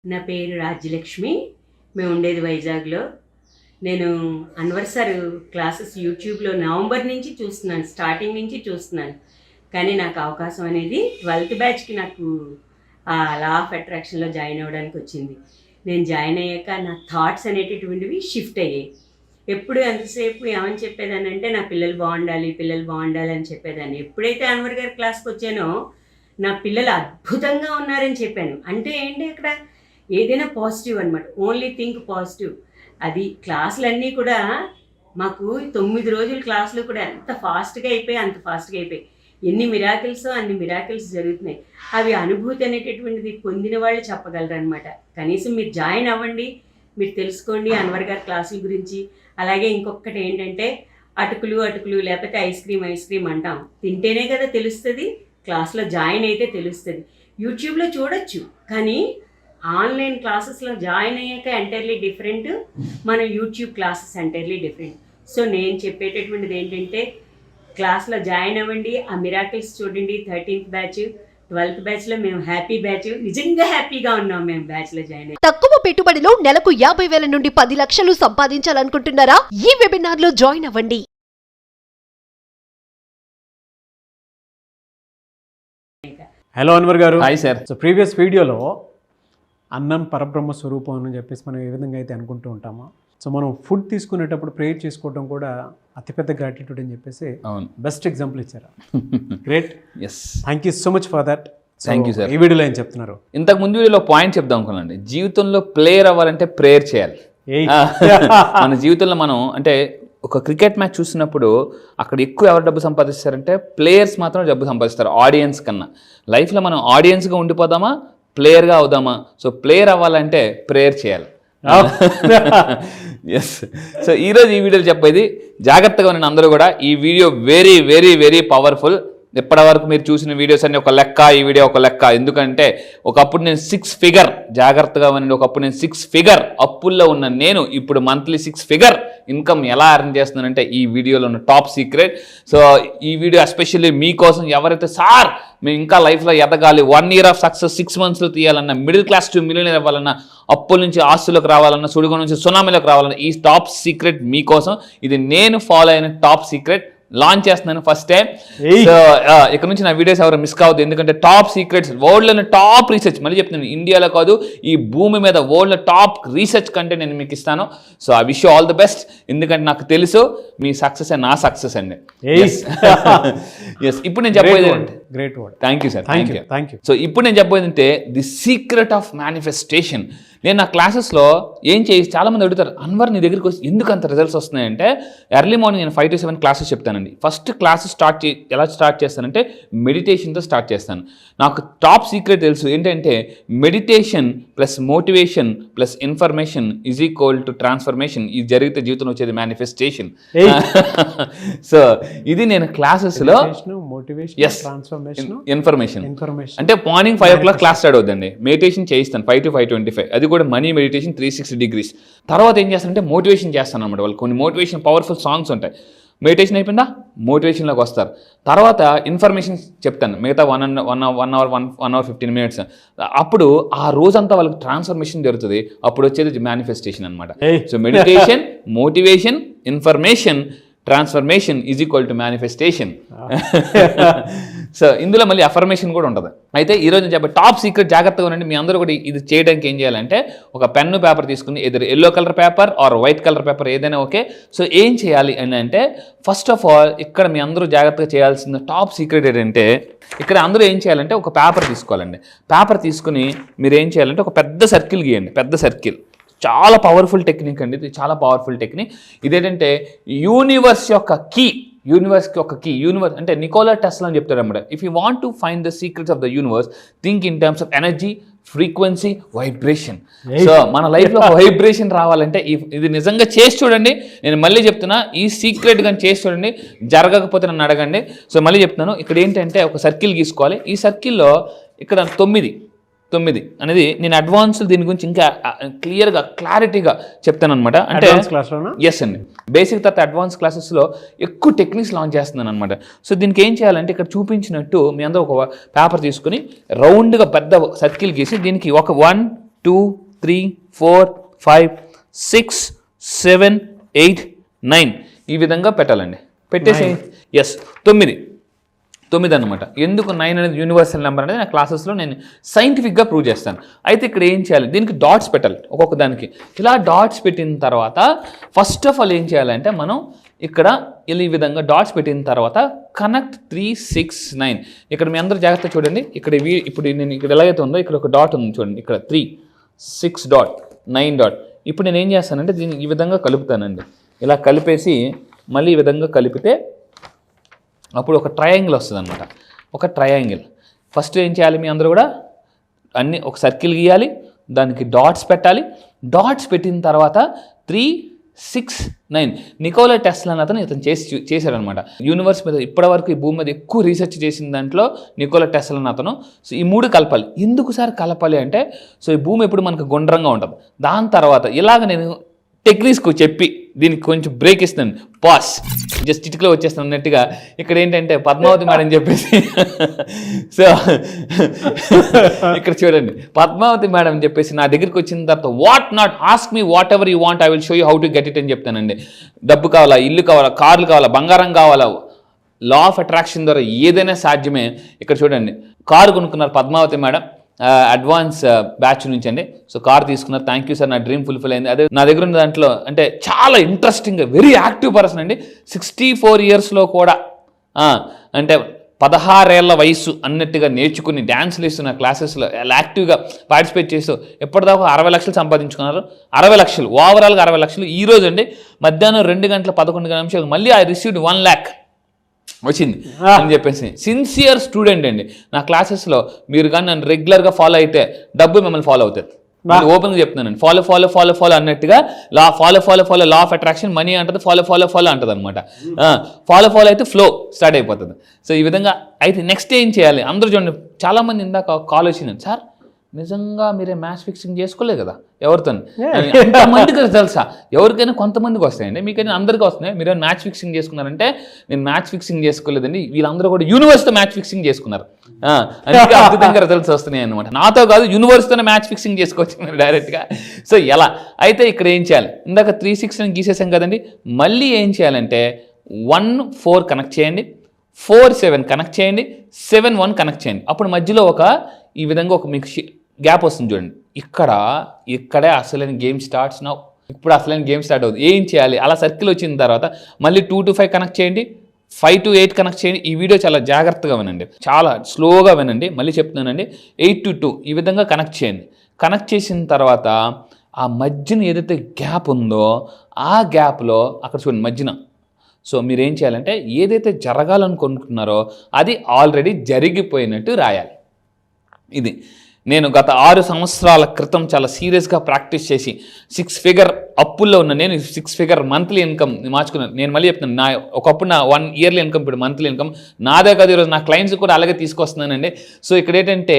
నా పేరు రాజ్యలక్ష్మి. మేము ఉండేది వైజాగ్లో. నేను అన్వర్ సార్ క్లాసెస్ యూట్యూబ్లో నవంబర్ నుంచి చూస్తున్నాను, స్టార్టింగ్ నుంచి చూస్తున్నాను. కానీ నాకు అవకాశం అనేది 12th బ్యాచ్కి నాకు ఆ లా ఆఫ్ అట్రాక్షన్లో జాయిన్ అవ్వడానికి వచ్చింది. నేను జాయిన్ అయ్యాక నా థాట్స్ అనేటటువంటివి షిఫ్ట్ అయ్యాయి. ఎప్పుడు ఎంతసేపు ఏమని చెప్పేదాన్ని అంటే నా పిల్లలు బాగుండాలి అని చెప్పేదాన్ని. ఎప్పుడైతే అన్వర్ గారి క్లాస్కి వచ్చానో నా పిల్లలు అద్భుతంగా ఉన్నారని చెప్పాను. అంటే ఏంటి అక్కడ ఏదైనా పాజిటివ్ అనమాట, ఓన్లీ థింక్ పాజిటివ్. అది క్లాసులన్నీ కూడా మాకు 9 రోజుల క్లాసులు కూడా ఎంత ఫాస్ట్గా అయిపోయాయి. ఎన్ని మిరాకిల్సో అన్ని మిరాకిల్స్ జరుగుతున్నాయి. అవి అనుభూతి అనేటటువంటిది పొందిన వాళ్ళు చెప్పగలరు అనమాట. కనీసం మీరు జాయిన్ అవ్వండి, మీరు తెలుసుకోండి అన్వర్ గారి క్లాసుల గురించి. అలాగే ఇంకొకటి ఏంటంటే అటుకులు లేకపోతే ఐస్ క్రీమ్ అంటాం, తింటేనే కదా తెలుస్తుంది, క్లాస్లో జాయిన్ అయితే తెలుస్తుంది. యూట్యూబ్లో చూడొచ్చు, కానీ ఆన్లైన్ క్లాసెస్లో జాయిన్ అయ్యాక ఎంటైర్లీ డిఫరెంట్, మన YouTube classes entirely different. So నేను చెప్పేటటువంటిది ఏంటంటే క్లాస్లో జాయిన్ అవ్వండి, ఆ మిరాకిల్స్ చూడండి. 13th బ్యాచ్ 12th బ్యాచ్లో మేము హ్యాపీ బ్యాచ్, నిజంగా హ్యాపీగా ఉన్నాం మేము బ్యాచ్లో జాయిన్ అయ్యి. తక్కువ పెట్టుబడిలో నెలకు 50,000 నుండి 10 లక్షలు సంపాదించాలనుకుంటున్నారా? ఈ వెబినార్ లో జాయిన్ అవ్వండి. హలో అన్వర్ గారు. Hi sir. సో ప్రీవియస్ వీడియోలో అన్నం పరబ్రహ్మ స్వరూపం అని చెప్పేసి మనం ఏ విధంగా అయితే అనుకుంటూ ఉంటామో, సో మనం ఫుడ్ తీసుకునేటప్పుడు ప్రేయర్ చేసుకోవడం కూడా అతిపెద్ద గ్రాటిట్యూడ్ అని చెప్పేసి బెస్ట్ ఎగ్జాంపుల్ ఇచ్చారు. Great. Yes, thank you so much for that. Thank you sir. ఈ వీడియోలో ఏం చెప్తున్నారు? ఇంతకు ముందు వీడియోలో పాయింట్ చెప్దాం అనుకున్నాండి. జీవితంలో ప్లేయర్ అవ్వాలంటే ప్రేయర్ చేయాలి. మన జీవితంలో మనం అంటే ఒక క్రికెట్ మ్యాచ్ చూసినప్పుడు అక్కడ ఎక్కువ ఎవరు డబ్బు సంపాదిస్తారంటే ప్లేయర్స్ మాత్రం డబ్బు సంపాదిస్తారు ఆడియన్స్ కన్నా. లైఫ్లో మనం ఆడియన్స్గా ఉండిపోదామా, ప్లేయర్గా అవుదామా? సో ప్లేయర్ అవ్వాలంటే ప్రేయర్ చేయాలి. ఎస్. సో ఈరోజు ఈ వీడియోలో చెప్పేది జాగ్రత్తగా ఉన్న అందరూ కూడా. ఈ video very very very powerful. ఇప్పటివరకు మీరు చూసిన వీడియోస్ అన్ని ఒక లెక్క, ఈ వీడియో ఒక లెక్క. ఎందుకంటే ఒకప్పుడు నేను 6 ఫిగర్, జాగ్రత్తగా వినండి, ఒకప్పుడు నేను 6 ఫిగర్ అప్పుల్లో ఉన్న నేను ఇప్పుడు మంత్లీ 6 ఫిగర్ ఇన్కమ్ ఎలా అర్న్ చేస్తున్నానంటే ఈ వీడియోలో ఉన్న టాప్ సీక్రెట్. సో ఈ వీడియో ఎస్పెషల్లీ మీకోసం. ఎవరైతే సార్ మేము ఇంకా లైఫ్లో ఎదగాలి, 1 year ఆఫ్ సక్సెస్ 6 monthsలో తీయాలన్నా, మిడిల్ క్లాస్ టు మిలియనర్ అవ్వాలన్నా, అప్పుల నుంచి ఆస్తులకు రావాలన్నా, సుడిగో నుంచి సునామీలోకి రావాలన్నా, ఈ టాప్ సీక్రెట్ మీకోసం. ఇది నేను ఫాలో అయిన టాప్ సీక్రెట్. లాంచ్ చేస్తున్నాను ఫస్ట్ టైం. సో ఇక్కడ నుంచి నా వీడియోస్ ఎవరు మిస్ కావద్దు. ఎందుకంటే టాప్ సీక్రెట్స్, వరల్డ్లోని టాప్ రీసెర్చ్, మళ్ళీ చెప్తున్నాను, ఇండియాలో కాదు ఈ భూమి మీద వరల్డ్లో టాప్ రీసెర్చ్ కంటే నేను మీకు ఇస్తాను. So I wish you all the best. ఎందుకంటే నాకు తెలుసు మీ సక్సెస్ నా సక్సెస్ అండి. ఎస్. ఇప్పుడు నేను చెప్పేది great word. Thank you sir. Thank you. So ఇప్పుడు నేను చెప్పేది అంటే ది సీక్రెట్ ఆఫ్ మేనిఫెస్టేషన్. నేను నా క్లాసెస్లో ఏం చేసి చాలామంది అడుగుతారు, అన్వర్ నీ దగ్గరికి వచ్చి ఎందుకు అంత రిజల్ట్స్ వస్తున్నాయంటే ఎర్లీ మార్నింగ్ నేను 5 to 7 క్లాసెస్ చెప్తానండి. ఫస్ట్ క్లాసెస్ ఎలా స్టార్ట్ చేస్తానంటే మెడిటేషన్తో స్టార్ట్ చేస్తాను. నాకు టాప్ సీక్రెట్ తెలుసు ఏంటంటే meditation plus motivation plus information is equal to transformation. ఇది జరిగితే జీవితంలో వచ్చేది మేనిఫెస్టేషన్. సో ఇది నేను క్లాసెస్లో ఇన్ఫర్మేషన్ అంటే మార్నింగ్ 5 o'clock క్లాస్ స్టార్ట్ అవుతుందండి. మెడిటేషన్ చేయిస్తాను 5 to 5:25. అది కూడా మనీ మెడిటేషన్ 360 degrees. తర్వాత ఏం చేస్తానంటే మోటివేషన్ చేస్తాను అనమాట. వాళ్ళు కొన్ని మోటివేషన్ పవర్ఫుల్ సాంగ్స్ ఉంటాయి. మెడిటేషన్ అయిపోయిందా, మోటివేషన్లోకి వస్తారు. తర్వాత ఇన్ఫర్మేషన్ చెప్తాను మిగతా 1 hour 15 minutes. అప్పుడు ఆ రోజంతా వాళ్ళకి ట్రాన్స్ఫర్మేషన్ జరుగుతుంది. అప్పుడు వచ్చేది మేనిఫెస్టేషన్ అనమాట. So meditation, motivation, information, transformation is equal to manifestation. So ఇందులో మళ్ళీ అఫర్మేషన్ కూడా ఉంటుంది. అయితే ఈరోజు నేను చెప్పే టాప్ సీక్రెట్ జాగ్రత్తగా ఉండండి. మీ అందరూ కూడా ఇది చేయడానికి ఏం చేయాలంటే ఒక పెన్ను పేపర్ తీసుకుని, ఎదురు yellow colour paper or white colour paper ఏదైనా ఓకే. సో ఏం చేయాలి అని అంటే ఫస్ట్ ఆఫ్ ఆల్ ఇక్కడ మీ అందరూ జాగ్రత్తగా చేయాల్సిన టాప్ సీక్రెట్ ఏంటంటే ఇక్కడ అందరూ ఏం చేయాలంటే ఒక పేపర్ తీసుకోవాలండి. పేపర్ తీసుకుని మీరు ఏం చేయాలంటే ఒక పెద్ద సర్కిల్ గీయండి. పెద్ద సర్కిల్ చాలా పవర్ఫుల్ టెక్నిక్ అండి. ఇది చాలా పవర్ఫుల్ టెక్నిక్. ఇదేంటంటే యూనివర్స్ యొక్క కీ. యూనివర్స్ అంటే నికోలా టెస్లా అని చెప్తారు అన్నమాట. If you want to find the secrets of the universe, think in terms of energy, frequency, vibration. So మన లైఫ్లో వైబ్రేషన్ రావాలంటే ఇది నిజంగా చేసి చూడండి. నేను మళ్ళీ చెప్తున్నా, ఈ సీక్రెట్ కానీ చేసి చూడండి. జరగకపోతే నన్ను అడగండి. సో మళ్ళీ చెప్తున్నాను, ఇక్కడ ఏంటంటే ఒక సర్కిల్ గీసుకోవాలి. ఈ సర్కిల్లో ఇక్కడ 9 అనేది నేను అడ్వాన్స్ దీని గురించి ఇంకా క్లియర్గా క్లారిటీగా చెప్తాను అనమాట. అంటే ఎస్ అండి, బేసిక్ తర్వాత అడ్వాన్స్ క్లాసెస్లో ఎక్కువ టెక్నిక్స్ లాంచ్ చేస్తున్నాను అనమాట. సో దీనికి ఏం చేయాలంటే ఇక్కడ చూపించినట్టు మీ అందరూ ఒక పేపర్ తీసుకుని రౌండ్గా పెద్ద సర్కిల్ గీసి దీనికి ఒక 1 2 3 4 5 6 7 8 9 ఈ విధంగా పెట్టాలండి. పెట్టేసి ఎస్ 9 అనమాట. ఎందుకు 9 అనేది యూనివర్సల్ నెంబర్ అనేది నా క్లాసెస్లో నేను సైంటిఫిక్గా ప్రూవ్ చేస్తాను. అయితే ఇక్కడ ఏం చేయాలి, దీనికి డాట్స్ పెట్టాలి ఒక్కొక్క దానికి. ఇలా డాట్స్ పెట్టిన తర్వాత ఫస్ట్ ఆఫ్ ఆల్ ఏం చేయాలంటే మనం ఇక్కడ ఇలా ఈ విధంగా డాట్స్ పెట్టిన తర్వాత కనెక్ట్ 3 6 9. ఇక్కడ మీ అందరూ జాగ్రత్తగా చూడండి. ఇక్కడ ఇప్పుడు నేను ఇక్కడ ఎలాగైతే ఉందో ఇక్కడ ఒక డాట్ ఉంది చూడండి, ఇక్కడ 3 6 డాట్ 9 డాట్. ఇప్పుడు నేను ఏం చేస్తానంటే దీన్ని ఈ విధంగా కలుపుతానండి. ఇలా కలిపేసి మళ్ళీ ఈ విధంగా కలిపితే అప్పుడు ఒక ట్రయాంగిల్ వస్తుంది అనమాట. ఒక ట్రయాంగిల్ ఫస్ట్ ఏం చేయాలి, మీ అందరూ కూడా అన్ని ఒక సర్కిల్ గీయాలి, దానికి డాట్స్ పెట్టాలి. డాట్స్ పెట్టిన తర్వాత 3 6 9 నికోలా టెస్లా అని ఇతను చేశాడనమాట. యూనివర్స్ మీద ఇప్పటివరకు ఈ భూమి మీద ఎక్కువ రీసెర్చ్ చేసిన దాంట్లో నికోలా టెస్లా అని అతను. సో ఈ 3 కలపాలి. ఎందుకు సార్ కలపాలి అంటే, సో ఈ భూమి ఎప్పుడు మనకు గుండ్రంగా ఉంటుంది. దాని తర్వాత ఇలాగ నేను టెక్నిక్స్కు చెప్పి దీనికి కొంచెం బ్రేక్ ఇస్తాను, పాస్ జస్ట్ ఇటుకలో వచ్చేస్తాను అన్నట్టుగా. ఇక్కడ ఏంటంటే పద్మావతి మేడం చెప్పేసి సో ఇక్కడ చూడండి, పద్మావతి మేడం చెప్పేసి నా దగ్గరికి వచ్చిన తర్వాత what not ask me what ever you want, I will show you how to get it అని చెప్తానండి. డబ్బు కావాలా, ఇల్లు కావాలా, కార్లు కావాలా, బంగారం కావాలా, లా ఆఫ్ అట్రాక్షన్ ద్వారా ఏదైనా సాధ్యమే. ఇక్కడ చూడండి, కారు కొనుక్కున్నారు పద్మావతి మేడం అడ్వాన్స్ బ్యాచ్ నుంచి అండి. సో కార్ తీసుకున్నారు, థ్యాంక్ యూ సార్, నా డ్రీమ్ ఫుల్ఫిల్ అయింది. అదే నా దగ్గర ఉన్న దాంట్లో అంటే చాలా ఇంట్రెస్టింగ్ వెరీ యాక్టివ్ పర్సన్ అండి. 64 ఇయర్స్లో కూడా అంటే 16 ఏళ్ల వయసు అన్నట్టుగా నేర్చుకుని డ్యాన్స్లు ఇస్తున్న క్లాసెస్లో యాక్టివ్గా పార్టిసిపేట్ చేస్తూ ఎప్పటిదాకా 60 లక్షలు సంపాదించుకున్నారు. 60 లక్షలు ఓవరాల్గా 60 లక్షలు. ఈ రోజు అండి మధ్యాహ్నం 2 గంటల 11 నిమిషాలు మళ్ళీ ఐ రిసీవ్డ్ 1 lakh వచ్చింది అని చెప్పేసి. సిన్సియర్ స్టూడెంట్ అండి. నా క్లాసెస్లో మీరు కానీ నన్ను రెగ్యులర్గా ఫాలో అయితే డబ్బు మిమ్మల్ని ఫాలో అవుతుంది. ఓపెన్గా చెప్తున్నానండి. ఫాలో ఫాలో ఫాలో ఫాలో అన్నట్టుగా follow law of attraction money అంటది, ఫాలో అంటది అనమాట. ఫాలో అయితే ఫ్లో స్టార్ట్ అయిపోతుంది. సో ఈ విధంగా అయితే నెక్స్ట్ ఏం చేయాలి, అందరూ చూడండి. చాలామంది ఇందాక కాల్ వచ్చింది, సార్ నిజంగా మీరే మ్యాచ్ ఫిక్సింగ్ చేసుకోలేదు కదా ఎవరితో, ఎంతమందికి తెలుసా? ఎవరికైనా కొంతమందికి వస్తాయండి, మీకైనా అందరికీ వస్తున్నాయి. మీరు మ్యాచ్ ఫిక్సింగ్ చేసుకున్నారంటే నేను మ్యాచ్ ఫిక్సింగ్ చేసుకోలేదండి, వీళ్ళందరూ కూడా యూనివర్స్తో మ్యాచ్ ఫిక్సింగ్ చేసుకున్నారు. అందుకే అద్భుతంగా రిజల్ట్స్ వస్తున్నాయి అనమాట. నాతో కాదు, యూనివర్స్తోనే మ్యాచ్ ఫిక్సింగ్ చేసుకోవచ్చు డైరెక్ట్గా. సో ఎలా అయితే ఇక్కడ ఏం చేయాలి, ఇందాక 3 6 గీసేసాం కదండి. మళ్ళీ ఏం చేయాలంటే 1 4 కనెక్ట్ చేయండి, 4 7 కనెక్ట్ చేయండి, 7 1 కనెక్ట్ చేయండి. అప్పుడు మధ్యలో ఈ విధంగా ఒక మీకు గ్యాప్ వస్తుంది చూడండి. ఇక్కడే అసలైన గేమ్ స్టార్ట్స్ నౌ. ఇప్పుడు అసలైన గేమ్ స్టార్ట్ అవుతుంది. ఏం చేయాలి, అలా సర్కిల్ వచ్చిన తర్వాత మళ్ళీ 2 to 5 కనెక్ట్ చేయండి, 5 to 8 కనెక్ట్ చేయండి. ఈ వీడియో చాలా జాగ్రత్తగా వినండి, చాలా స్లోగా వినండి. మళ్ళీ చెప్తున్నానండి, 8 to 2 ఈ విధంగా కనెక్ట్ చేయండి. కనెక్ట్ చేసిన తర్వాత ఆ మధ్యన ఏదైతే గ్యాప్ ఉందో ఆ గ్యాప్లో అక్కడ చూడండి మధ్యన. సో మీరు ఏం చేయాలంటే ఏదైతే జరగాలనుకుంటున్నారో అది ఆల్రెడీ జరిగిపోయినట్టు రాయాలి. ఇది నేను గత 6 సంవత్సరాల క్రితం చాలా సీరియస్గా ప్రాక్టీస్ చేసి 6 ఫిగర్ అప్పుల్లో ఉన్న నేను 6 ఫిగర్ మంత్లీ ఇన్కమ్ మార్చుకున్నాను. నేను మళ్ళీ చెప్తున్నాను, నా ఒకప్పుడు నా 1 ఇయర్లీ ఇన్కమ్ ఇప్పుడు మంత్లీ ఇన్కమ్ నాదే కాదు, ఈరోజు నా క్లయింట్స్ కూడా అలాగే తీసుకొస్తున్నానండి. సో ఇక్కడ ఏంటంటే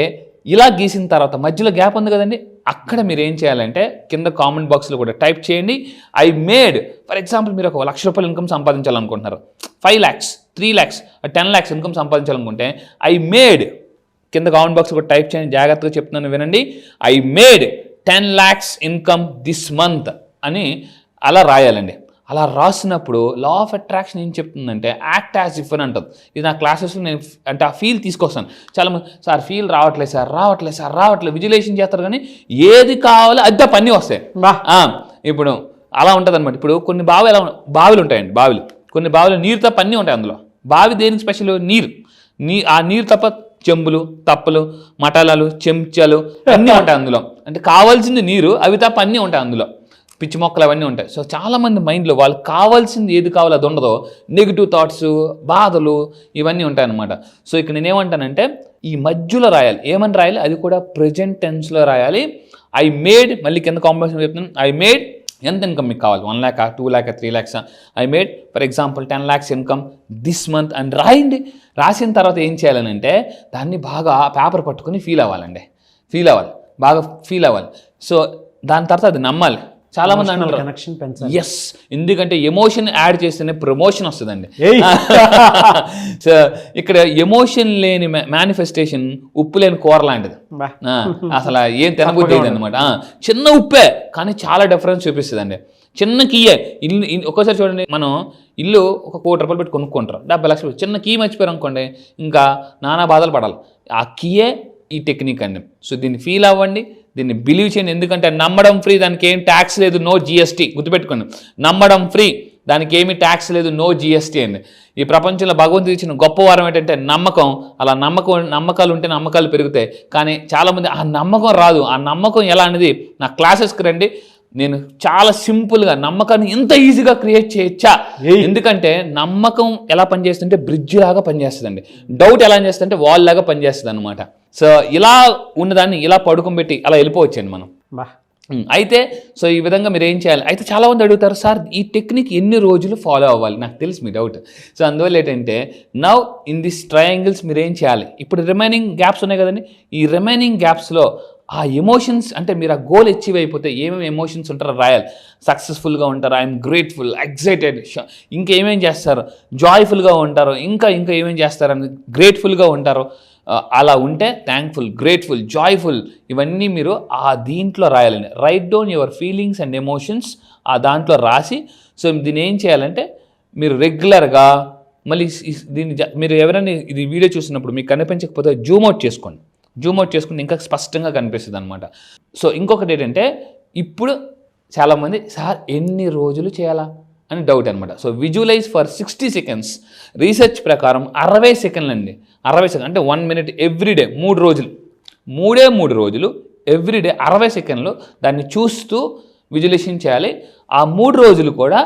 ఇలా గీసిన తర్వాత మధ్యలో గ్యాప్ ఉంది కదండి, అక్కడ మీరు ఏం చేయాలంటే కింద కామెంట్ బాక్స్లో కూడా టైప్ చేయండి, ఐ మేడ్. ఫర్ ఎగ్జాంపుల్ మీరు ఒక ₹1,00,000 ఇన్కమ్ సంపాదించాలనుకుంటున్నారు, 5 lakhs 3 lakhs 10 lakhs ఇన్కమ్ సంపాదించాలనుకుంటే ఐ మేడ్ కింద కామెంట్ బాక్స్ కూడా టైప్ చేయండి. జాగ్రత్తగా చెప్తున్నాను వినండి, I made 10 lakhs income this month అని అలా రాయాలండి. అలా రాసినప్పుడు లా ఆఫ్ అట్రాక్షన్ ఏం చెప్తుందంటే యాక్ట్ యాజ్ ఇఫ్ అని అంటుంది. ఇది నా క్లాసెస్లో నేను అంటే ఆ ఫీల్ తీసుకొస్తాను. చాలామంది సార్ ఫీల్ రావట్లేదు విజువలైజేషన్ చేస్తారు కానీ ఏది కావాలో అది పని వస్తాయి. ఇప్పుడు అలా ఉంటుంది అనమాట. ఇప్పుడు కొన్ని బావిలు ఉంటాయండి, కొన్ని బావిలో నీరు తప్ప అన్నీ ఉంటాయి. అందులో బావి దేనికి స్పెషల్, ఆ నీరు తప్ప చెంబులు, తప్పలు, మటాలాలు, చెంచాలు అన్నీ ఉంటాయి అందులో. అంటే కావాల్సింది నీరు, అవి తప్ప అన్నీ ఉంటాయి అందులో. పిచ్చి మొక్కలు అవన్నీ ఉంటాయి. సో చాలామంది మైండ్లో వాళ్ళకి కావాల్సింది ఏది కావాలో అది ఉండదో, నెగిటివ్ థాట్స్, బాధలు ఇవన్నీ ఉంటాయన్నమాట. సో ఇక్కడ నేనేమంటానంటే ఈ మధ్యలో రాయాలి. ఏమని రాయాలి, అది కూడా ప్రెజెంట్ టెన్స్లో రాయాలి. ఐ మేడ్, మళ్ళీ కింద కాంబినేషన్ చెప్తున్నాను, ఐ మేడ్ ఎంత ఇన్కమ్ మీకు కావాలి, 1 lakh 2 lakh 3 lakhs, I made for example 10 lakhs income this month అని రాయండి. రాసిన తర్వాత ఏం చేయాలని అంటే దాన్ని బాగా పేపర్ పట్టుకొని ఫీల్ అవ్వాలి. బాగా ఫీల్ అవ్వాలి. సో దాని తర్వాత అది నమ్మాలి. చాలా మంది అంటారు కనెక్షన్ పెంచాలి. ఎస్, ఎందుకంటే ఎమోషన్ యాడ్ చేస్తేనే ప్రమోషన్ వస్తుందండి. ఏయ్. సో ఇక్కడ ఎమోషన్ లేని మేనిఫెస్టేషన్ ఉప్పు లేని కూర లాంటిది. బా. అసలు ఏం తినబుద్ధి అనమాట. చిన్న ఉప్పే కానీ చాలా డిఫరెన్స్ చూపిస్తుందండి. చిన్న కీయే ఇల్లు ఒక్కోసారి చూడండి, మనం ఇల్లు ఒక ₹1,00,000 పెట్టి కొనుక్కుంటారు, 70 లక్షలు. చిన్న కీ మర్చిపోయారు అనుకోండి, ఇంకా నానా బాధలు పడాలి. ఆ కీయే ఈ టెక్నిక్ అండి. సో దీన్ని ఫీల్ అవ్వండి, దీన్ని బిలీవ్ చేయండి. ఎందుకంటే నమ్మడం ఫ్రీ, దానికి ఏం ట్యాక్స్ లేదు, నో GST. గుర్తుపెట్టుకోండి, నమ్మడం ఫ్రీ, దానికి ఏమీ ట్యాక్స్ లేదు, నో GST అండి. ఈ ప్రపంచంలో భగవంతుడు ఇచ్చిన గొప్ప వరం ఏంటంటే నమ్మకం. అలా నమ్మకాలు ఉంటే నమ్మకాలు పెరుగుతాయి. కానీ చాలామంది ఆ నమ్మకం రాదు. ఆ నమ్మకం ఎలా అనేది నా క్లాసెస్కి రండి, నేను చాలా సింపుల్గా నమ్మకాన్ని ఇంత ఈజీగా క్రియేట్ చేయొచ్చా. ఎందుకంటే నమ్మకం ఎలా పనిచేస్తుంటే బ్రిడ్జ్ లాగా పనిచేస్తుందండి. డౌట్ ఎలా చేస్తుంటే వాల్ లాగా పనిచేస్తుంది అనమాట. సో ఇలా ఉన్నదాన్ని ఇలా పడుకోబెట్టి అలా వెళ్ళిపోవచ్చండి మనం. అయితే సో ఈ విధంగా మీరు ఏం చేయాలి. అయితే చాలామంది అడుగుతారు, సార్ ఈ టెక్నిక్ ఎన్ని రోజులు ఫాలో అవ్వాలి? నాకు తెలుసు మీ డౌట్. సో అందువల్ల ఏంటంటే నవ్ ఇన్ దిస్ ట్రయాంగిల్స్ మీరు ఏం చేయాలి, ఇప్పుడు రిమైనింగ్ గ్యాప్స్ ఉన్నాయి కదండి, ఈ రిమైనింగ్ గ్యాప్స్లో ఆ ఎమోషన్స్ అంటే మీరు ఆ గోల్ అచీవ్ అయిపోతే ఏమేమి ఎమోషన్స్ ఉంటారో రాయాలి. సక్సెస్ఫుల్గా ఉంటారు, ఐఎమ్ గ్రేట్ఫుల్, ఎక్సైటెడ్, ఇంకేమేం చేస్తారు, జాయ్ఫుల్గా ఉంటారు, ఇంకా ఏమేం చేస్తారని గ్రేట్ఫుల్గా ఉంటారు. అలా ఉంటే థ్యాంక్ఫుల్, గ్రేట్ఫుల్, జాయ్ఫుల్ ఇవన్నీ మీరు ఆ దీంట్లో రాయాలండి. Write down your feelings and emotions ఆ దాంట్లో రాసి, సో దీన్ని ఏం చేయాలంటే మీరు రెగ్యులర్గా మళ్ళీ దీన్ని మీరు ఎవరైనా ఇది వీడియో చూసినప్పుడు మీకు కనిపించకపోతే జూమ్ అవుట్ చేసుకుంటే ఇంకా స్పష్టంగా కనిపిస్తుంది అనమాట. సో ఇంకొకటి ఏంటంటే ఇప్పుడు చాలామంది సార్ ఎన్ని రోజులు చేయాలా అని డౌట్ అనమాట. So visualise for 60 seconds. Research ప్రకారం 60 సెకండ్లు అండి. 60 సెకండ్ అంటే 1 మినిట్ ఎవ్రీడే, 3 రోజులు, 3 రోజులు ఎవ్రీడే 60 సెకండ్లు దాన్ని చూస్తూ విజువలైజేషన్ చేయాలి. ఆ 3 రోజులు కూడా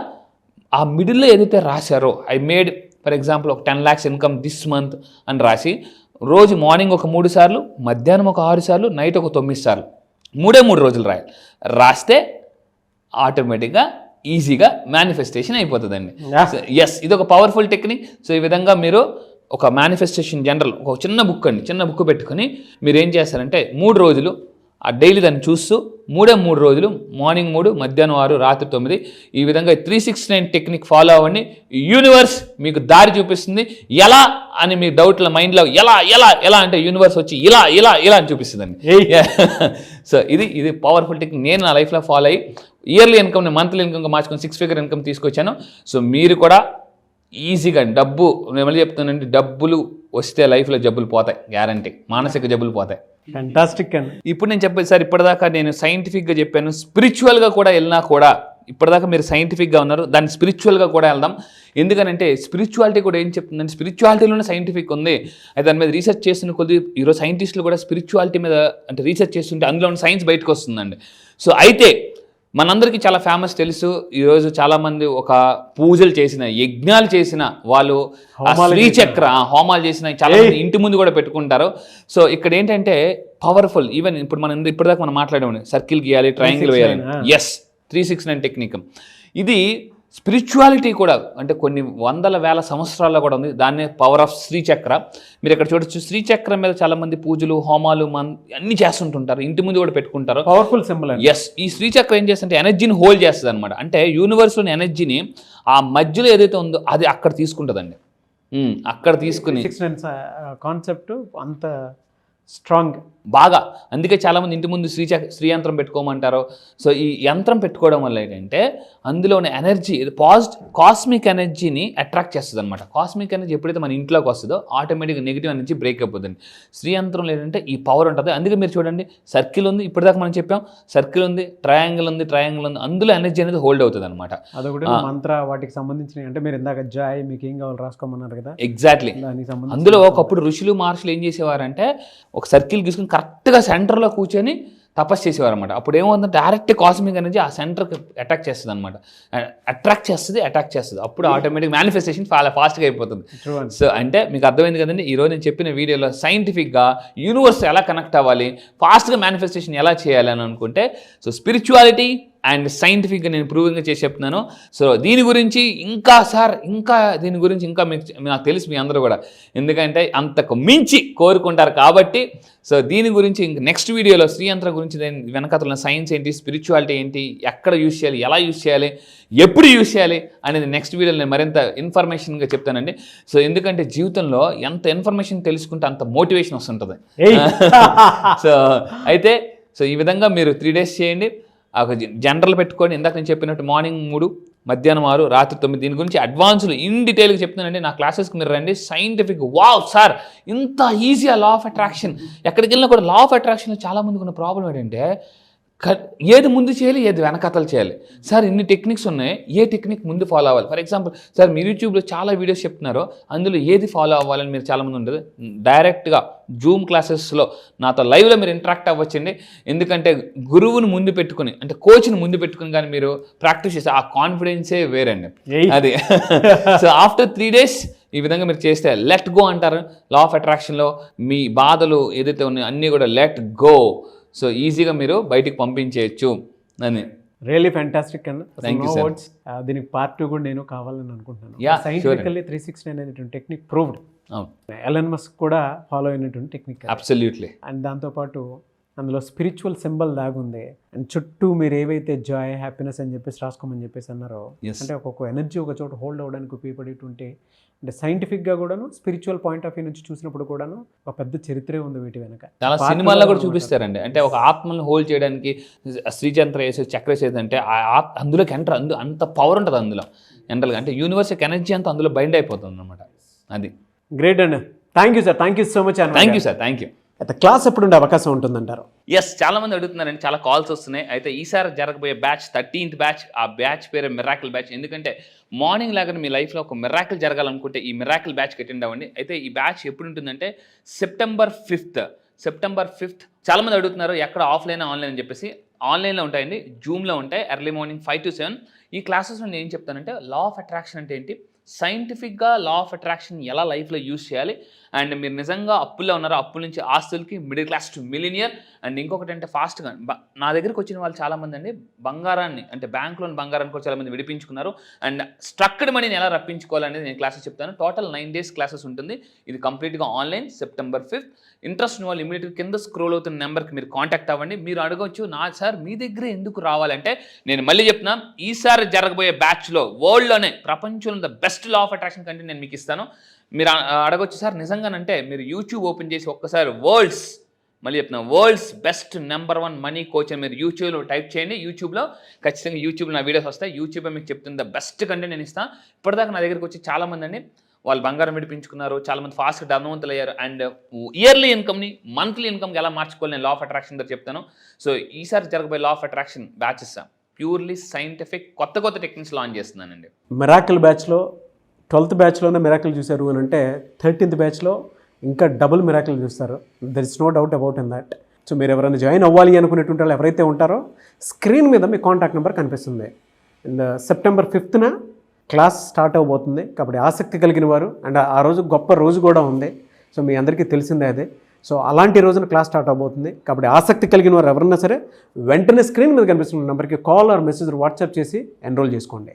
ఆ మిడిల్లో ఏదైతే రాశారో ఐ మేడ్ ఫర్ ఎగ్జాంపుల్ ఒక 10 lakhs ఇన్కమ్ దిస్ మంత్ అని రాసి రోజు మార్నింగ్ ఒక 3 సార్లు, మధ్యాహ్నం ఒక 6 సార్లు, నైట్ ఒక 9 సార్లు 3 రోజులు రాయాలి. రాస్తే ఆటోమేటిక్గా ఈజీగా మేనిఫెస్టేషన్ అయిపోతుందండి. ఎస్, ఇది ఒక పవర్ఫుల్ టెక్నిక్. సో ఈ విధంగా మీరు ఒక మేనిఫెస్టేషన్ జనరల్ ఒక చిన్న బుక్ పెట్టుకొని మీరు ఏం చేస్తారంటే 3 రోజులు ఆ డైలీ దాన్ని చూస్తూ 3 రోజులు మార్నింగ్ 3, మధ్యాహ్నం 6, రాత్రి 9 ఈ విధంగా 369 టెక్నిక్ ఫాలో అవ్వండి. యూనివర్స్ మీకు దారి చూపిస్తుంది. ఎలా అని మీ డౌట్ల మైండ్లో ఎలా అంటే యూనివర్స్ వచ్చి ఇలా అని చూపిస్తుందండి. సో ఇది పవర్ఫుల్ టెక్నిక్. నేను నా లైఫ్లో ఫాలో అయ్యి ఇయర్లీ ఇన్కమ్ని మంత్లీ ఇన్కమ్గా మార్చుకొని 6 figure ఇన్కమ్ తీసుకొచ్చాను. సో మీరు కూడా ఈజీగా డబ్బు, నేను మళ్ళీ చెప్తానండి, డబ్బులు వస్తే లైఫ్లో జబ్బులు పోతాయి, గ్యారంటీ. మానసిక జబ్బులు పోతాయి. ఫ్యాంటాస్టిక్ అండి. ఇప్పుడు నేను చెప్పేది సార్, ఇప్పటిదాకా నేను సైంటిఫిక్గా చెప్పాను, స్పిరిచువల్గా కూడా వెళ్ళినా కూడా ఇప్పటిదాకా మీరు సైంటిఫిక్గా ఉన్నారు, దాన్ని స్పిరిచువల్గా కూడా వెళ్దాం. ఎందుకనంటే స్పిరిచువాలిటీ కూడా ఏం చెప్తుందంటే స్పిరిచువాలిటీలోనే సైంటిఫిక్ ఉంది. అయితే దాని మీద రీసెర్చ్ చేస్తున్న కొద్ది ఈరోజు సైంటిస్టులు కూడా స్పిరిచువాలిటీ మీద అంటే రీసెర్చ్ చేస్తుంటే అందులో ఉన్న సైన్స్ బయటకు వస్తుందండి. సో అయితే మనందరికీ చాలా ఫేమస్ తెలుసు, ఈరోజు చాలామంది ఒక పూజలు చేసిన, యజ్ఞాలు చేసిన వాళ్ళు, శ్రీచక్ర హోమాలు చేసిన చాలా మంది ఇంటి ముందు కూడా పెట్టుకుంటారు. సో ఇక్కడ ఏంటంటే పవర్ఫుల్. ఈవెన్ ఇప్పుడు ఇప్పటిదాకా మనం మాట్లాడాము, సర్కిల్ గీయాలి, ట్రయాంగిల్ వేయాలి. Yes, 369 technique. ఇది స్పిరిచువాలిటీ కూడా అంటే కొన్ని వందల వేల సంవత్సరాల్లో కూడా ఉంది. దాన్నే పవర్ ఆఫ్ శ్రీచక్ర. మీరు ఇక్కడ చూడొచ్చు, శ్రీచక్రం మీద చాలా మంది పూజలు, హోమాలు అన్ని చేస్తుంటుంటారు, ఇంటి ముందు కూడా పెట్టుకుంటారు. Powerful symbol. ఎస్, ఈ శ్రీచక్రం ఏం చేస్తుంటే ఎనర్జీని హోల్డ్ చేస్తుంది అనమాట. అంటే యూనివర్స్లోని ఎనర్జీని ఆ మధ్యలో ఏదైతే ఉందో అది అక్కడ తీసుకుంటుందండి. అక్కడ తీసుకుని కాన్సెప్ట్ అంత స్ట్రాంగ్ బాగా. అందుకే చాలామంది ఇంటి ముందు శ్రీ యంత్రం పెట్టుకోమంటారు. సో ఈ యంత్రం పెట్టుకోవడం వల్ల ఏంటంటే అందులో ఉన్న ఎనర్జీ కాస్మిక్ ఎనర్జీని అట్రాక్ట్ చేస్తుంది అనమాట. కాస్మిక్ ఎనర్జీ ఎప్పుడైతే మన ఇంట్లోకి వస్తుందో ఆటోమేటిక్గా నెగిటివ్ ఎనర్జీ బ్రేక్ అయిపోతుంది. శ్రీ యంత్రంలో ఏంటంటే ఈ పవర్ ఉంటుంది. అందుకే మీరు చూడండి, సర్కిల్ ఉంది, ఇప్పటిదాకా మనం చెప్పాం, సర్కిల్ ఉంది, ట్రయాంగిల్ ఉంది, అందులో ఎనర్జీ అనేది హోల్డ్ అవుతుంది అనమాట. అదొకటి మంత్ర వాటికి సంబంధించిన, అంటే మీరు ఇందాక జాయ్ మీకు ఏం కావాలి రాసుకోమన్నారు కదా, ఎగ్జాక్ట్లీ. అందులో ఒకప్పుడు ఋషులు మహర్షులు ఏం చేసేవారంటే ఒక సర్కిల్ తీసుకుని కరెక్ట్గా సెంటర్లో కూర్చొని తపస్సు చేసేవారు అనమాట. అప్పుడు ఏమవుతుందంటే డైరెక్ట్ కాస్మిక్ అనేది ఆ సెంటర్కి అటాక్ చేస్తుంది అనమాట. అటాక్ చేస్తుంది. అప్పుడు ఆటోమేటిక్ మేనిఫెస్టేషన్ చాలా ఫాస్ట్గా అయిపోతుంది. సో అంటే మీకు అర్థమైంది కదండి, ఈరోజు నేను చెప్పిన వీడియోలో సైంటిఫిక్గా యూనివర్స్ ఎలా కనెక్ట్ అవ్వాలి, ఫాస్ట్గా మేనిఫెస్టేషన్ ఎలా చేయాలి అని అనుకుంటే, సో స్పిరిచువాలిటీ అండ్ సైంటిఫిక్గా నేను ప్రూవింగ్గా చేసి చెప్తున్నాను. సో దీని గురించి దీని గురించి ఇంకా మీకు నాకు తెలుసు మీ అందరూ కూడా, ఎందుకంటే అంతకు మించి కోరుకుంటారు కాబట్టి. సో దీని గురించి ఇంక నెక్స్ట్ వీడియోలో శ్రీయంత్ర గురించి వెనకాతల సైన్స్ ఏంటి, స్పిరిచువాలిటీ ఏంటి, ఎక్కడ యూజ్ చేయాలి, ఎలా యూజ్ చేయాలి, ఎప్పుడు యూజ్ చేయాలి అనేది నెక్స్ట్ వీడియోలో నేను మరింత ఇన్ఫర్మేషన్గా చెప్తానండి. సో ఎందుకంటే జీవితంలో ఎంత ఇన్ఫర్మేషన్ తెలుసుకుంటే అంత మోటివేషన్ వస్తుంటుంది. సో ఈ విధంగా మీరు 3 days చేయండి. ఒక జనరల్ పెట్టుకొని, ఇందాక నేను చెప్పినట్టు మార్నింగ్ 3, మధ్యాహ్నం 6, రాత్రి 9. దీని గురించి అడ్వాన్స్లు ఇన్ డీటెయిల్గా చెప్తున్నానండి. నా క్లాసెస్కి మీరు రండి. సైంటిఫిక్ వావ్ సార్ ఇంత ఈజీగా లా ఆఫ్ అట్రాక్షన్. ఎక్కడికి వెళ్ళినా కూడా లా ఆఫ్ అట్రాక్షన్లో చాలామందికి ఉన్న ప్రాబ్లం ఏంటంటే ఏది ముందు చేయాలి, ఏది వెనకతలు చేయాలి. సార్ ఇన్ని టెక్నిక్స్ ఉన్నాయి, ఏ టెక్నిక్ ముందు ఫాలో అవ్వాలి. ఫర్ ఎగ్జాంపుల్ సార్ మీరు యూట్యూబ్లో చాలా వీడియోస్ చెప్తున్నారు, అందులో ఏది ఫాలో అవ్వాలని మీరు చాలామంది ఉండదు. డైరెక్ట్గా జూమ్ క్లాసెస్లో నాతో లైవ్లో మీరు ఇంటరాక్ట్ అవ్వచ్చండి. ఎందుకంటే గురువుని ముందు పెట్టుకుని, అంటే కోచ్ని ముందు పెట్టుకుని కానీ మీరు ప్రాక్టీస్ చేస్తే ఆ కాన్ఫిడెన్సే వేరండి. అది సో ఆఫ్టర్ 3 days ఈ విధంగా మీరు చేస్తే లెట్ గో అంటారు. లా ఆఫ్ అట్రాక్షన్లో మీ బాధలు ఏదైతే ఉన్నాయో అన్నీ కూడా లెట్ గో. సో ఈజీగా మీరు బయటికి పంపించేయచ్చు అని. రియల్లీ ఫ్యాంటాస్టిక్ అన్న. Thank you sir. దీనికి పార్ట్ 2 కూడా నేను కావాలని అనుకుంటున్నాను. Yeah, సైంటిఫికల్లీ 360 అనేటువంటి టెక్నిక్ ప్రూవ్డ్. ఎలన్ మస్క్ కూడా ఫాలో అయినటువంటి టెక్నిక్. అబ్సల్యూట్లీ. అండ్ దాంతోపాటు అందులో స్పిరిచువల్ సింబల్ దాగుంది. అండ్ చుట్టూ మీరు ఏవైతే జాయ్, హ్యాపీనెస్ అని చెప్పేసి రాసుకోమని చెప్పేసి అన్నారో, అంటే ఒక్కొక్క ఎనర్జీ ఒక చోట హోల్డ్ అవ్వడానికి ఉపయోగపడేటువంటి, అంటే సైంటిఫిక్గా కూడాను, స్పిరిచువల్ పాయింట్ ఆఫ్ వ్యూ నుంచి చూసినప్పుడు కూడాను ఒక పెద్ద చరిత్రే ఉంది వీటి వెనక. చాలా సినిమాల్లో కూడా చూపిస్తారండి. అంటే ఒక ఆత్మను హోల్డ్ చేయడానికి శ్రీచంద్ర వేసే చక్ర వేసేదంటే అందులోకి ఎంటర్ అంత పవర్ ఉంటుంది అందులో ఎంటర్గా. అంటే యూనివర్సల్ ఎనర్జీ అంతా అందులో బైండ్ అయిపోతుంది అనమాట. అది గ్రేట్ అండి. Thank you sir. Thank you so much. Thank you sir. Thank you. అయితే క్లాస్ ఎప్పుడు ఉండే అవకాశం ఉంటుందంటారు? ఎస్, చాలా మంది అడుగుతున్నారండి, చాలా కాల్స్ వస్తున్నాయి. అయితే ఈసారి జరగబోయే బ్యాచ్ 13th బ్యాచ్. ఆ బ్యాచ్ పేరు మిరాకిల్ బ్యాచ్. ఎందుకంటే మార్నింగ్ లాగా మీ లైఫ్లో ఒక మిరాకిల్ జరగాలనుకుంటే ఈ మిరాకిల్ బ్యాచ్కి అటెండ్ అవ్వండి. అయితే ఈ బ్యాచ్ ఎప్పుడు ఉంటుందంటే September 5th. చాలా మంది అడుగుతున్నారు ఎక్కడ ఆఫ్లైన్ ఆన్లైన్ అని చెప్పేసి. ఆన్లైన్లో ఉంటాయండి, జూమ్లో ఉంటాయి. Early morning 5 to 7. ఈ క్లాసెస్లో నేను ఏం చెప్తానంటే లా ఆఫ్ అట్రాక్షన్ అంటే ఏంటి, సైంటిఫిక్గా లా ఆఫ్ అట్రాక్షన్ ఎలా లైఫ్లో యూజ్ చేయాలి, అండ్ మీరు నిజంగా అప్పుల్లో ఉన్నారో అప్పుల నుంచి ఆస్తులకి, middle class to millionaire. And ఇంకొకటి అంటే ఫాస్ట్గా నా దగ్గరికి వచ్చిన వాళ్ళు చాలామంది అండి బంగారాన్ని, అంటే బ్యాంక్లోని బంగారాన్ని కూడా చాలామంది విడిపించుకున్నారు. అండ్ స్ట్రక్డ్ మనీని ఎలా రప్పించుకోవాలనేది నేను క్లాసెస్ చెప్తాను. టోటల్ 9 days క్లాసెస్ ఉంటుంది. ఇది కంప్లీట్గా ఆన్లైన్. September 5th. ఇంట్రెస్ట్ ఉన్న వాళ్ళు ఇమీడియట్గా కింద స్క్రోల్ అవుతున్న నెంబర్కి మీరు కాంటాక్ట్ అవ్వండి. మీరు అడగవచ్చు, సార్ మీ దగ్గర ఎందుకు రావాలంటే నేను మళ్ళీ చెప్తున్నా, ఈసారి జరగబోయే బ్యాచ్లో వరల్డ్లోనే ప్రపంచంలో the best law of attraction కంటే నేను మీకు ఇస్తాను. మీరు అడగొచ్చు సార్ నిజంగానంటే మీరు యూట్యూబ్ ఓపెన్ చేసి ఒక్కసారి world's best number 1 money coach అని మీరు యూట్యూబ్లో టైప్ చేయండి. యూట్యూబ్లో ఖచ్చితంగా యూట్యూబ్లో నా వీడియోస్ వస్తాయి. యూట్యూబ్ మీకు చెప్తుంది ద బెస్ట్ కంటే నేను ఇస్తాను. ఇప్పటిదాకా నా దగ్గరికి వచ్చి చాలామంది అండి వాళ్ళు బంగారం విడిపించుకున్నారు, చాలామంది ఫాస్ట్గా ధనవంతులు అయ్యారు. అండ్ ఇయర్లీ ఇన్కమ్ని మంత్లీ ఇన్కమ్కి ఎలా మార్చుకోవాలి నేను లా ఆఫ్ అట్రాక్షన్ దగ్గర చెప్తాను. సో ఈసారి జరగబోయే law of attraction batches purely scientific కొత్త టెక్నిక్స్ లాంచ్ చేస్తున్నానండి. మిరాకిల్ బ్యాచ్లో 12th బ్యాచ్లోనే మిరాకిల్ చూశారు అని అంటే 13th బ్యాచ్లో ఇంకా డబుల్ మిరాకిల్ చూస్తారు. There is no doubt about in that. So మీరు ఎవరైనా జాయిన్ అవ్వాలి అనుకునేటువంటి వాళ్ళు ఎవరైతే ఉంటారో స్క్రీన్ మీద మీ కాంటాక్ట్ నెంబర్ కనిపిస్తుంది. And September 5th class start అవబోతుంది. కాబట్టి ఆసక్తి కలిగిన వారు, అండ్ ఆ రోజు గొప్ప రోజు కూడా ఉంది. సో మీ అందరికీ తెలిసిందే అదే. సో అలాంటి రోజున క్లాస్ స్టార్ట్ అవబోతుంది. కాబట్టి ఆసక్తి కలిగిన వారు ఎవరన్నా సరే వెంటనే స్క్రీన్ మీద కనిపిస్తున్న నెంబర్కి కాల్ ఆర్ మెసేజ్ వాట్సాప్ చేసి ఎన్రోల్ చేసుకోండి.